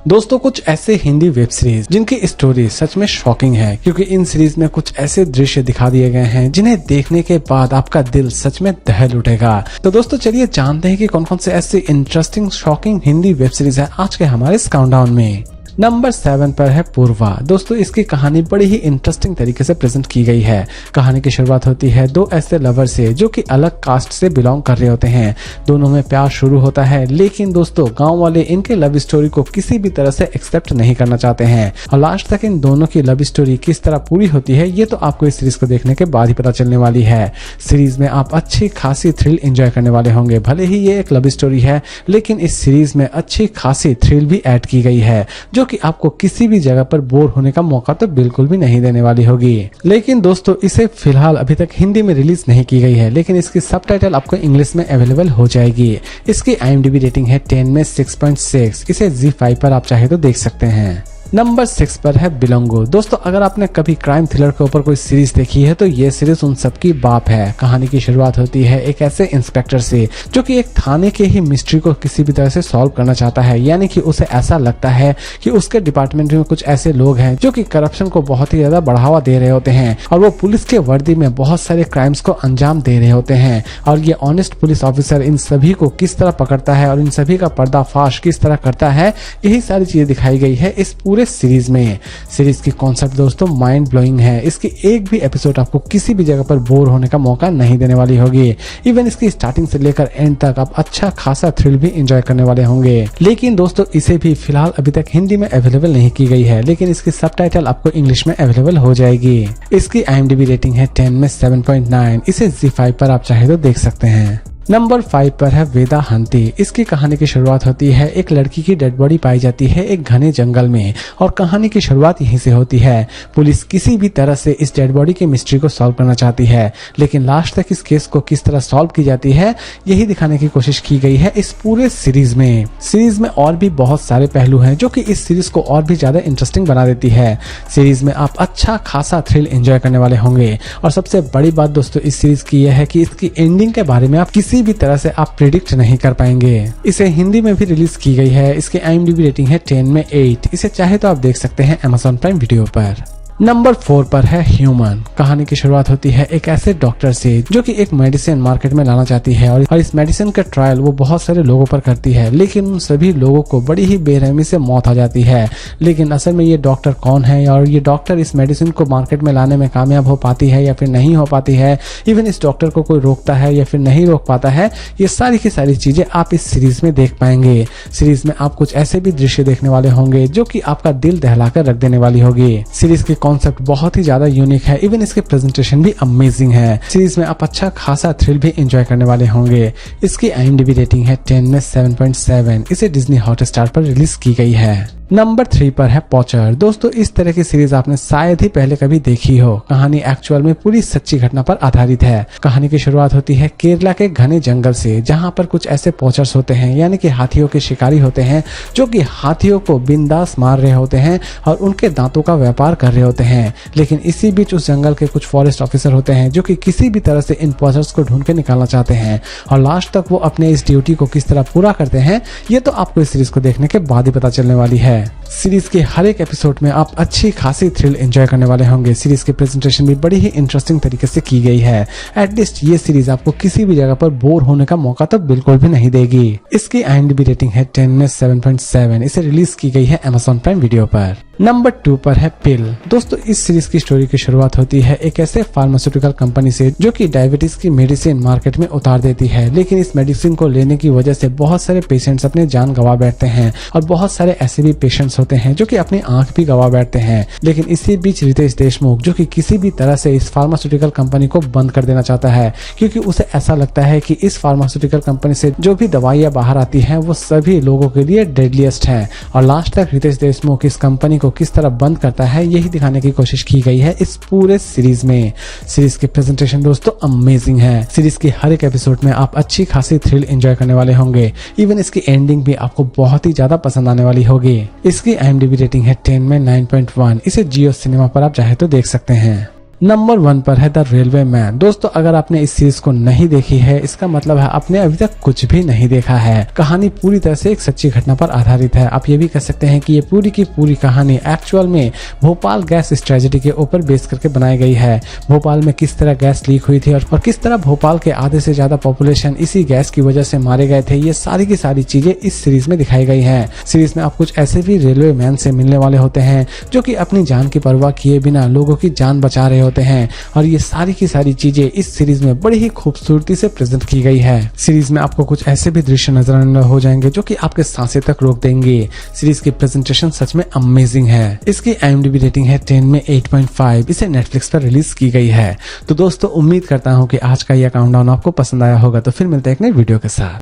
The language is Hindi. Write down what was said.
दोस्तों कुछ ऐसे हिंदी वेब सीरीज जिनकी स्टोरी सच में शॉकिंग है, क्योंकि इन सीरीज में कुछ ऐसे दृश्य दिखा दिए गए हैं जिन्हें देखने के बाद आपका दिल सच में दहल उठेगा। तो दोस्तों चलिए जानते हैं कि कौन कौन से ऐसे interesting shocking Hindi web series है आज के हमारे इस काउंटडाउन में। नंबर 7 पर है पूर्वा। दोस्तों इसकी कहानी बड़ी ही इंटरेस्टिंग तरीके से प्रेजेंट की गई है। कहानी की शुरुआत होती है दो ऐसे लवर से जो कि अलग कास्ट से बिलोंग कर रहे होते हैं। दोनों में प्यार शुरू होता है, लेकिन दोस्तों गांव वाले इनके लव स्टोरी को किसी भी तरह से एक्सेप्ट नहीं करना चाहते हैं और लास्ट तक इन दोनों की लव स्टोरी किस तरह पूरी होती है ये तो आपको इस सीरीज को देखने के बाद ही पता चलने वाली है। सीरीज में आप अच्छी खासी थ्रिल एंजॉय करने वाले होंगे। भले ही ये एक लव स्टोरी है, लेकिन इस सीरीज में अच्छी खासी थ्रिल भी ऐड की गई है जो कि आपको किसी भी जगह पर बोर होने का मौका तो बिल्कुल भी नहीं देने वाली होगी। लेकिन दोस्तों इसे फिलहाल अभी तक हिंदी में रिलीज नहीं की गई है, लेकिन इसकी सबटाइटल आपको इंग्लिश में अवेलेबल हो जाएगी। इसकी IMDb रेटिंग है 10 में 6.6। इसे ZEE5 पर आप चाहे तो देख सकते हैं। नंबर 6 पर है बिलोंगो। दोस्तों अगर आपने कभी क्राइम थ्रिलर के ऊपर कोई सीरीज देखी है तो ये सीरीज उन सब की बाप है। कहानी की शुरुआत होती है एक ऐसे इंस्पेक्टर से जो कि एक थाने के ही मिस्ट्री को किसी भी तरह से सॉल्व करना चाहता है। यानी कि उसे ऐसा लगता है कि उसके डिपार्टमेंट में कुछ ऐसे लोग हैं जो कि करप्शन को बहुत ही ज्यादा बढ़ावा दे रहे होते हैं और वो पुलिस के वर्दी में बहुत सारे क्राइम्स को अंजाम दे रहे होते हैं। और ये ऑनेस्ट पुलिस ऑफिसर इन सभी को किस तरह पकड़ता है और इन सभी का पर्दाफाश किस तरह करता है, यही सारी चीजें दिखाई गई है इस पूरे सीरीज में। सीरीज की कॉन्सेप्ट दोस्तों माइंड ब्लोइंग है। इसकी एक भी एपिसोड आपको किसी भी जगह पर बोर होने का मौका नहीं देने वाली होगी। इवन इसकी स्टार्टिंग से लेकर एंड तक आप अच्छा खासा थ्रिल भी एंजॉय करने वाले होंगे। लेकिन दोस्तों इसे भी फिलहाल अभी तक हिंदी में अवेलेबल नहीं की गई है, लेकिन इसकी सबटाइटल आपको इंग्लिश में अवेलेबल हो जाएगी। इसकी IMDb रेटिंग है 10 में 7.9। इसे ZEE5 पर आप चाहे तो देख सकते हैं। नंबर 5 पर है वेदाहंती। इसकी कहानी की शुरुआत होती है एक लड़की की डेड बॉडी पाई जाती है एक घने जंगल में और कहानी की शुरुआत यहीं से होती है। पुलिस किसी भी तरह से इस डेड बॉडी की मिस्ट्री को सॉल्व करना चाहती है, लेकिन लास्ट तक इस केस को किस तरह सॉल्व की जाती है यही दिखाने की कोशिश की गई है इस पूरे सीरीज में। सीरीज में और भी बहुत सारे पहलू हैं जो कि इस सीरीज को और भी ज्यादा इंटरेस्टिंग बना देती है। सीरीज में आप अच्छा खासा थ्रिल एंजॉय करने वाले होंगे और सबसे बड़ी बात दोस्तों इस सीरीज की यह है कि इसकी एंडिंग के बारे में आप किसी भी तरह से आप प्रिडिक्ट नहीं कर पाएंगे। इसे हिंदी में भी रिलीज की गई है। इसकी IMDb रेटिंग है 10 में 8। इसे चाहे तो आप देख सकते हैं Amazon प्राइम वीडियो पर। नंबर 4 पर है ह्यूमन। कहानी की शुरुआत होती है एक ऐसे डॉक्टर से जो कि एक मेडिसिन मार्केट में लाना चाहती है और इस मेडिसिन का ट्रायल वो बहुत सारे लोगों पर करती है, लेकिन उन सभी लोगों को बड़ी ही बेरहमी से मौत आ जाती है। लेकिन असल में ये डॉक्टर कौन है और ये डॉक्टर इस मेडिसिन को मार्केट में लाने में कामयाब हो पाती है या फिर नहीं हो पाती है, इवन इस डॉक्टर को कोई रोकता है या फिर नहीं रोक पाता है, ये सारी की सारी चीजें आप इस सीरीज में देख पाएंगे। सीरीज में आप कुछ ऐसे भी दृश्य देखने वाले होंगे जो कि आपका दिल दहलाकर रख देने वाली होगी। सीरीज की कॉन्सेप्ट बहुत ही ज्यादा यूनिक है, इवन इसके प्रेजेंटेशन भी अमेजिंग है। सीरीज में आप अच्छा खासा थ्रिल भी एंजॉय करने वाले होंगे। इसकी IMDb रेटिंग है 10 में 7.7। इसे डिज्नी हॉटस्टार पर रिलीज की गई है। नंबर 3 पर है पॉचर। दोस्तों इस तरह की सीरीज आपने शायद ही पहले कभी देखी हो। कहानी एक्चुअल में पूरी सच्ची घटना पर आधारित है। कहानी की शुरुआत होती है केरला के घने जंगल से, जहां पर कुछ ऐसे पॉचर्स होते हैं यानी कि हाथियों के शिकारी होते हैं जो कि हाथियों को बिंदास मार रहे होते हैं और उनके दांतों का व्यापार कर रहे होते हैं। लेकिन इसी बीच उस जंगल के कुछ फॉरेस्ट ऑफिसर होते हैं जो कि किसी भी तरह से इन पॉचर्स को ढूंढ के निकालना चाहते हैं और लास्ट तक वो अपने इस ड्यूटी को किस तरह पूरा करते हैं ये तो आपको इस सीरीज को देखने के बाद ही पता चलने वाली है। सीरीज के हर एक एपिसोड में आप अच्छी खासी थ्रिल एंजॉय करने वाले होंगे। सीरीज की प्रेजेंटेशन भी बड़ी ही इंटरेस्टिंग तरीके से की गई है। एटलीस्ट ये सीरीज आपको किसी भी जगह पर बोर होने का मौका तो बिल्कुल भी नहीं देगी। इसकी IMDb रेटिंग है 10 में 7.7। इसे रिलीज की गई है Amazon प्राइम वीडियो पर। नंबर 2 पर है पिल। दोस्तों इस सीरीज की स्टोरी की शुरुआत होती है एक ऐसे फार्मास्यूटिकल कंपनी से जो कि डायबिटीज की मेडिसिन मार्केट में उतार देती है, लेकिन इस मेडिसिन को लेने की वजह से बहुत सारे पेशेंट्स अपने जान गंवा बैठते हैं और बहुत सारे ऐसे भी पेशेंट्स होते हैं जो कि अपनी आंख भी गंवा बैठते हैं। लेकिन इसी बीच रितेश देशमुख जो कि किसी भी तरह से इस फार्मास्यूटिकल कंपनी को बंद कर देना चाहता है, क्योंकि उसे ऐसा लगता है कि इस फार्मास्यूटिकल कंपनी से जो भी दवाइयां बाहर आती हैं वो सभी लोगों के लिए डेडलीस्ट हैं। और लास्ट तक रितेश देशमुख इस कंपनी को किस तरह बंद करता है यही दिखाने की कोशिश की गई है इस पूरे सीरीज में। सीरीज की प्रेजेंटेशन दोस्तों अमेजिंग है। सीरीज की हर एक एपिसोड में आप अच्छी खासी थ्रिल एंजॉय करने वाले होंगे। इवन इसकी एंडिंग भी आपको बहुत ही ज्यादा पसंद आने वाली होगी। इसकी IMDb रेटिंग है 10 में 9.1। इसे जियो सिनेमा पर आप चाहे तो देख सकते हैं। नंबर 1 पर है द रेलवे मैन। दोस्तों अगर आपने इस सीरीज को नहीं देखी है, इसका मतलब है आपने अभी तक कुछ भी नहीं देखा है। कहानी पूरी तरह से एक सच्ची घटना पर आधारित है। आप ये भी कह सकते हैं कि ये पूरी की पूरी कहानी एक्चुअल में भोपाल गैस ट्रेजेडी के ऊपर बेस करके बनाई गई है। भोपाल में किस तरह गैस लीक हुई थी और किस तरह भोपाल के आधे से ज्यादा पॉपुलेशन इसी गैस की वजह से मारे गए थे, ये सारी की सारी चीजें इस सीरीज में दिखाई गई हैं। सीरीज में आप कुछ ऐसे भी रेलवे मैन से मिलने वाले होते हैं जो कि अपनी जान की परवाह किए बिना लोगों की जान बचा रहे होते हैं, और ये सारी की सारी चीजें इस सीरीज में बड़ी ही खूबसूरती से प्रेजेंट की गई है। सीरीज में आपको कुछ ऐसे भी दृश्य नजर आने हो जाएंगे जो कि आपके सांसें तक रोक देंगे। सीरीज की प्रेजेंटेशन सच में अमेजिंग है। इसकी IMDb रेटिंग है 10 में 8.5। इसे नेटफ्लिक्स पर रिलीज की गई है। तो दोस्तों उम्मीद करता हूँ कि आज का यह काउंटडाउन आपको पसंद आया होगा। तो फिर मिलते हैं एक नई वीडियो के साथ।